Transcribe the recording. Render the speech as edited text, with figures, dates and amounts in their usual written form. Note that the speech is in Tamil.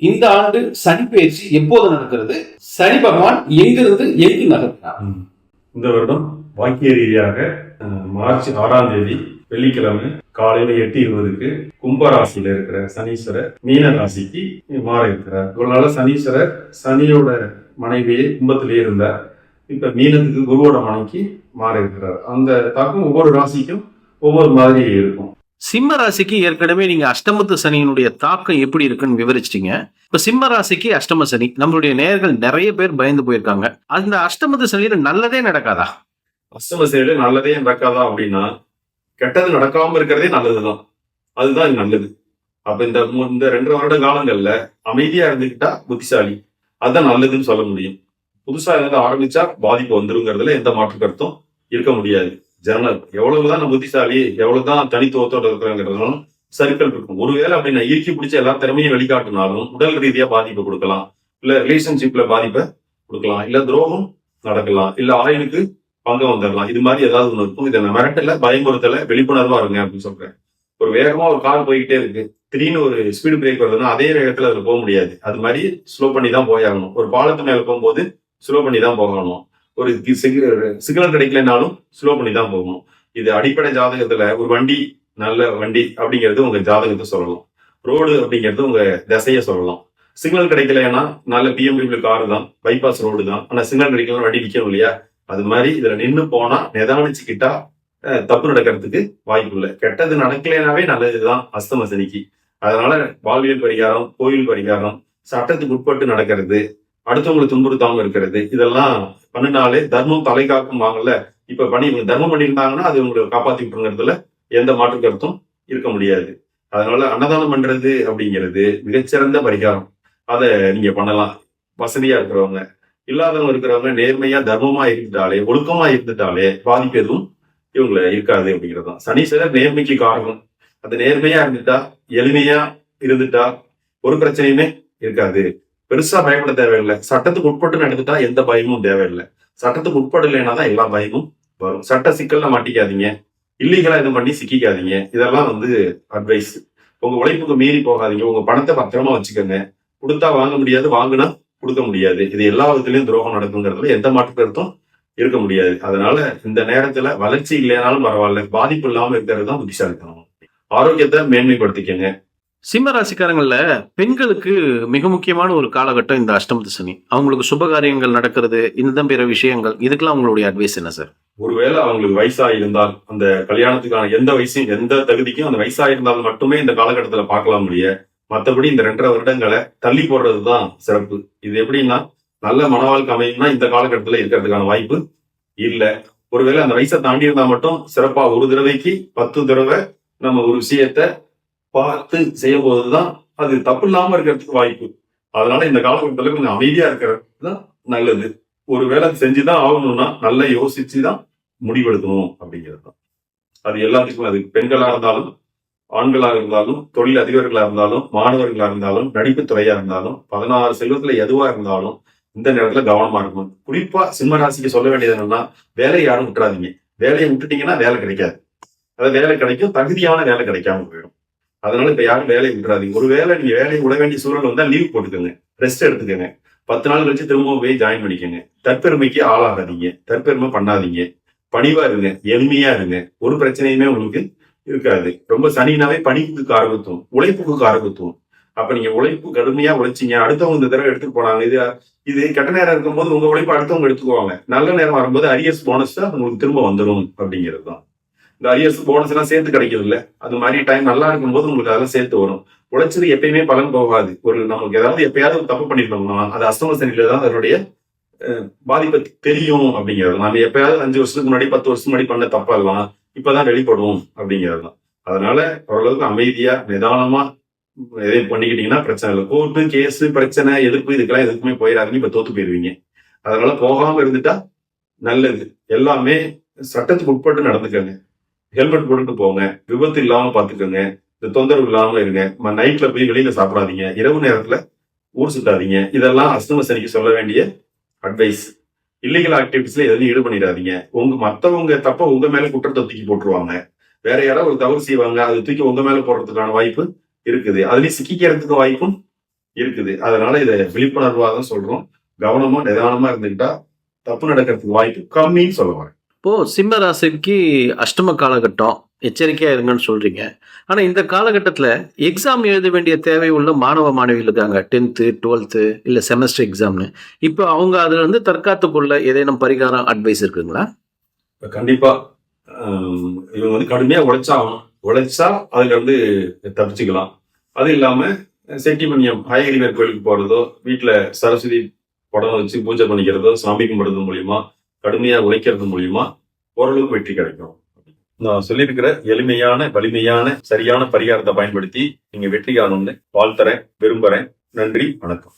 இந்த ஆண்டு சனி பயிற்சி எப்போது நடக்கிறது, சனி பகவான் எங்கிருந்து எங்கு நகர்த்தினார்? இந்த வருடம் வாக்கிய ரீதியாக மார்ச் 6ஆம் தேதி வெள்ளிக்கிழமை காலையில 8:20க்கு கும்பராசியில இருக்கிற சனீஸ்வரர் மீன ராசிக்கு மாற இருக்கிறார். இவ்வளவு நாள சனீஸ்வரர் சனியோட மனைவியே கும்பத்திலேயே இருந்தார். இப்ப மீனத்துக்கு குருவோட மனைவிக்கு மாற இருக்கிறார். அந்த தாக்கம் ஒவ்வொரு ராசிக்கும் ஒவ்வொரு மாதிரி இருக்கும். சிம்ம ராசிக்கு ஏற்கனவே நீங்க அஷ்டமத்து சனியினுடைய தாக்கம் எப்படி இருக்குன்னு விவரிச்சிட்டீங்க. இப்ப சிம்ம ராசிக்கு அஷ்டம சனி, நம்மளுடைய நேயர்கள் நிறைய பேர் பயந்து போயிருக்காங்க. அந்த அஷ்டமத்து சனியில நல்லதே நடக்காதா? அஷ்டம சனியில நல்லதே நடக்காதா அப்படின்னா, கெட்டது நடக்காம இருக்கிறதே நல்லதுதான். அதுதான் நல்லது. அப்ப இந்த 2 வருட காலங்கள்ல அமைதியா இருந்துக்கிட்டா புத்திசாலி, அதுதான் நல்லதுன்னு சொல்ல முடியும். புதுசா ஏதாவது ஆரம்பிச்சா பாதிப்பு வந்துருங்கிறதுல எந்த மாற்று கருத்தும் இருக்க முடியாது. ஜனரல் எவ்வளவுதான் நம்ம புத்திசாலி, எவ்வளவுதான் தனித்துவத்தோட இருக்கிறாங்கிறதுனாலும் சர்க்கிள் இருக்கும். ஒருவேளை அப்படின்னா ஈர்க்கி பிடிச்ச எல்லா திறமையும் வெளிக்காட்டினாலும் உடல் ரீதியா பாதிப்பை கொடுக்கலாம், இல்ல ரிலேஷன்ஷிப்ல பாதிப்பை கொடுக்கலாம், இல்ல துரோகம் நடக்கலாம், இல்ல ஆயுளுக்கு பங்கம் வந்துடலாம். இது மாதிரி ஏதாவது ஒண்ணு இருக்கும். இதை மிரட்டல, பயமுறுத்தல, விழிப்புணர்வா இருங்க அப்படின்னு சொல்றேன். ஒரு வேகமா ஒரு கார் போய்கிட்டே இருக்கு, திடீர்னு ஒரு ஸ்பீடு பிரேக் வருதுன்னா அதே வேகத்துல அதுல போக முடியாது. அது மாதிரி ஸ்லோ பண்ணி தான் போயாகணும். ஒரு பாலத்து மேல போகும்போது ஸ்லோ பண்ணி தான் போகணும். ஒரு சிக்னல் கிடைக்கலனாலும் ஸ்லோ பண்ணி தான் போகணும். இது அடிப்படை ஜாதகத்துல ஒரு வண்டி நல்ல வண்டி அப்படிங்கிறது உங்க ஜாதகத்தை சொல்லலாம். ரோடு அப்படிங்கிறது உங்க திசைய சொல்லலாம். சிக்னல் கிடைக்கலன்னா நல்ல BMW காரு தான், பைபாஸ் ரோடு தான். ஆனா சிக்னல் கிடைக்கல வண்டி நிக்கணும் இல்லையா? அது மாதிரி இதுல நின்று போனா நிதானிச்சுக்கிட்டா தப்பு நடக்கிறதுக்கு வாய்ப்பு இல்லை. கெட்டது நடக்கலைனாவே நல்லதுதான் அஸ்தம சனிக்கு. அதனால வாழ்வியல் பரிகாரம், கோயில் பரிகாரம், சட்டத்துக்கு உட்பட்டு நடக்கிறது, அடுத்தவங்களை துன்புறுத்தாம இருக்கிறது, இதெல்லாம் பண்ணினாலே தர்மம் தலை காக்கும் வாங்கல. இப்ப தர்மம் பண்ணியிருந்தாங்கன்னா அது உங்களை காப்பாத்தி விட்டுருங்கிறதுல எந்த மாற்று கருத்தும் இருக்க முடியாது. அதனால அன்னதானம் பண்றது அப்படிங்கிறது மிகச்சிறந்த பரிகாரம். அதை நீங்க பண்ணலாம். வசதியா இருக்கிறவங்க, இல்லாதவங்க இருக்கிறவங்க நேர்மையா தர்மமா இருந்துட்டாலே, ஒழுக்கமா இருந்துட்டாலே பாதிப்பு எதுவும் இவங்களை இருக்காது அப்படிங்கிறது தான். சனீஸ்வரர் நேர்மைக்கு காரணம். அது நேர்மையா இருந்துட்டா, எளிமையா இருந்துட்டா ஒரு பிரச்சனையுமே இருக்காது. பெருசா பயப்பட தேவையில்லை. சட்டத்துக்கு உட்பட்டு நடந்துட்டா எந்த பயமும் தேவையில்லை. சட்டத்துக்கு உட்படலைன்னா தான் எல்லா பயமும் வரும். சட்ட சிக்கல்ல மாட்டிக்காதீங்க, இல்லீகலா எதுவும் பண்ணி சிக்கிக்காதீங்க. இதெல்லாம் அட்வைஸ். உங்க உழைப்புக்கு மீறி போகாதீங்க. உங்க பணத்தை பத்திரமா வச்சுக்கோங்க. கொடுத்தா வாங்க முடியாது, வாங்கினா கொடுக்க முடியாது. இது எல்லா விதத்திலையும் துரோகம் நடக்குங்கிறதுல எந்த மாற்று கருத்தும் இருக்க முடியாது. அதனால இந்த நேரத்துல வளர்ச்சி இல்லைனாலும் பரவாயில்ல, பாதிப்பு இல்லாம இருக்கிறது தான் புத்திசாலித்தனம். ஆரோக்கியத்தை மேன்மைப்படுத்திக்கங்க. சிம்ம ராசிக்காரங்கள்ல பெண்களுக்கு மிக முக்கியமான ஒரு காலகட்டம் இந்த அஷ்டமத்து சனி. அவங்களுக்கு சுபகாரியங்கள் நடக்கிறது, இந்த பிற விஷயங்கள், இதுக்கெல்லாம் அவங்களுடைய அட்வைஸ் என்ன சார்? ஒருவேளை அவங்களுக்கு வயசா இருந்தால், அந்த கல்யாணத்துக்கான எந்த வயசும் எந்த தகுதிக்கும் அந்த வயசா இருந்தால் மட்டுமே இந்த காலகட்டத்துல பார்க்கலாம் முடிய, மற்றபடி இந்த 2.5 வருடங்களை தள்ளி போடுறதுதான் சிறப்பு. இது எப்படின்னா, நல்ல மனவாழ்க்கை அமையும்னா இந்த காலகட்டத்துல இருக்கிறதுக்கான வாய்ப்பு இல்ல. ஒருவேளை அந்த வயசை தாண்டி இருந்தா மட்டும் சிறப்பா ஒரு தடவைக்கு 10 தடவை நம்ம ஒரு விஷயத்த பார்த்து செய்யும் போதுதான் அது தப்பு இல்லாம இருக்கிறதுக்கு வாய்ப்பு. அதனால இந்த காலகட்டத்துல கொஞ்சம் அமைதியா இருக்கிறது தான் நல்லது. ஒரு வேலை செஞ்சுதான் ஆகணும்னா நல்லா யோசிச்சுதான் முடிவெடுக்கணும் அப்படிங்கிறது தான். அது எல்லாத்துக்கும், அது பெண்களா இருந்தாலும், ஆண்களா இருந்தாலும், தொழில் அதிபர்களா இருந்தாலும், மாணவர்களா இருந்தாலும், நடிப்பு துறையா இருந்தாலும், 16 செல்வத்துல எதுவா இருந்தாலும் இந்த நேரத்துல கவனமா இருக்கணும். குறிப்பா சிம்ம ராசிக்கு சொல்ல வேண்டியது என்னன்னா, வேலையை யாரும் விட்டுறாதீங்க. வேலையை விட்டுட்டீங்கன்னா வேலை கிடைக்காது. அதாவது வேலை கிடைக்கும், தகுதியான வேலை கிடைக்காம போயிடும். அதனால இப்ப யாரும் வேலையை விட்டுறாதீங்க. ஒரு வேலை நீங்க வேலையை விட வேண்டிய சூழல் வந்தா லீவ் போட்டுக்கோங்க, ரெஸ்ட் எடுத்துக்கோங்க. 10 நாள் கழிச்சு திரும்பவும் போய் ஜாயின் பண்ணிக்கோங்க. தற்பெருமைக்கு ஆளாகாதீங்க, தற்பெருமை பண்ணாதீங்க. பணிவா இருங்க, எளிமையா இருங்க. ஒரு பிரச்சனையுமே உங்களுக்கு இருக்காது. ரொம்ப சனினாவே பணிக்கு காரகத்துவம், உழைப்புக்கு காரகத்துவம். அப்ப நீங்க உழைப்பு கடுமையா உழைச்சிங்க, அடுத்தவங்க இந்த தடவை எடுத்துட்டு போனாங்க. இது கெட்ட நேரம் இருக்கும்போது உங்க உழைப்பு அடுத்தவங்க எடுத்துக்குவாங்க. நல்ல நேரம் வரும்போது அரியர்ஸ் போனஸ் தான் உங்களுக்கு திரும்ப வந்துடும் அப்படிங்கிறது தான். இந்த அரியர்ஸ் போனஸ் எல்லாம் சேர்த்து கிடைக்கிறது இல்ல. அது மாதிரி டைம் நல்லா இருக்கும்போது உங்களுக்கு அதெல்லாம் சேர்த்து வரும். உழைச்சது எப்பயுமே பலன் போகாது. நமக்கு ஏதாவது எப்பயாவது தப்பு பண்ணிருந்தோம்னா அது அஷ்டம சனியில தான் அதனுடைய பாதிப்பை தெரியும் அப்படிங்கிறது. நம்ம எப்பயாவது 5 வருஷத்துக்கு முன்னாடி 10 வருஷத்துக்கு முன்னாடி பண்ண தப்பெல்லாம் இப்பதான் வெளிப்படும் அப்படிங்கிறது தான். அதனால ஓரளவுக்கு அமைதியா நிதானமா எதையும் பண்ணிக்கிட்டீங்கன்னா பிரச்சனை இல்லை. கோர்ட்டு, கேஸ், பிரச்சனை, எதிர்ப்பு, இதுக்கெல்லாம் எதுக்குமே போயிடாதீங்க. இப்ப தோத்து போயிருவீங்க. அதனால போகாம இருந்துட்டா நல்லது. எல்லாமே சட்டத்துக்கு உட்பட்டு நடந்துக்கங்க. ஹெல்மெட் போட்டுட்டு போங்க, விபத்து இல்லாம பாத்துக்கோங்க, இந்த தொந்தரவு இல்லாம இருங்க. நைட்ல போய் வெளியில சாப்பிடாதீங்க, இரவு நேரத்துல ஊர் சுத்தாதீங்க. இதெல்லாம் அஷ்டம சனிக்கு சொல்ல வேண்டிய அட்வைஸ். இல்லீகல் ஆக்டிவிட்டிஸ்ல எதுவும் ஈடுபண்ணிடாதீங்க. மத்தவங்க தப்ப உங்க மேல குற்றத்தை தூக்கி போட்டுருவாங்க. வேற யாராவது ஒரு தவறு செய்வாங்க, அது தூக்கி உங்க மேல போடுறதுக்கான வாய்ப்பு இருக்குது. அதுலயும் சிக்கிக்கிறதுக்கு வாய்ப்பும் இருக்குது. அதனால இதை விழிப்புணர்வா தான் சொல்றோம். கவனமா நிதானமா இருந்துக்கிட்டா தப்பு நடக்கிறதுக்கு வாய்ப்பு கம்மின்னு சொல்ல வரேன். இப்போ சிம்ம ராசிக்கு அஷ்டம காலகட்டம், எச்சரிக்கையா இருங்கன்னு சொல்றீங்க. ஆனா இந்த காலகட்டத்துல எக்ஸாம் எழுத வேண்டிய தேவை உள்ள மாணவ மாணவிகள் இருக்காங்க. 10th, 12th இல்ல செமஸ்டர் எக்ஸாம்னு. இப்போ அவங்க அதுல இருந்து தற்காத்துக் கொள்ள ஏதேனும் பரிகாரம் அட்வைஸ் இருக்குங்களா? இப்ப கண்டிப்பா இவங்க வந்து கடுமையா உழைச்சாகணும். உழைச்சா அதுல இருந்து தப்பிச்சுக்கலாம். அது இல்லாம செட்டிமணியம் ஹயகிரிவர் கோயிலுக்கு போறதோ, வீட்டுல சரஸ்வதி படம் வச்சு பூஜை பண்ணிக்கிறதோ, சாமி கும்பிடுறது மூலியமா, கடுமையா உழைக்கிறது மூலியமா ஓரளவுக்கு வெற்றி கிடைக்கும். நான் சொல்லியிருக்கிற எளிமையான, வலிமையான, சரியான பரிகாரத்தை பயன்படுத்தி நீங்க வெற்றி காணும்னு வாழ்த்துறேன், விரும்புறேன். நன்றி, வணக்கம்.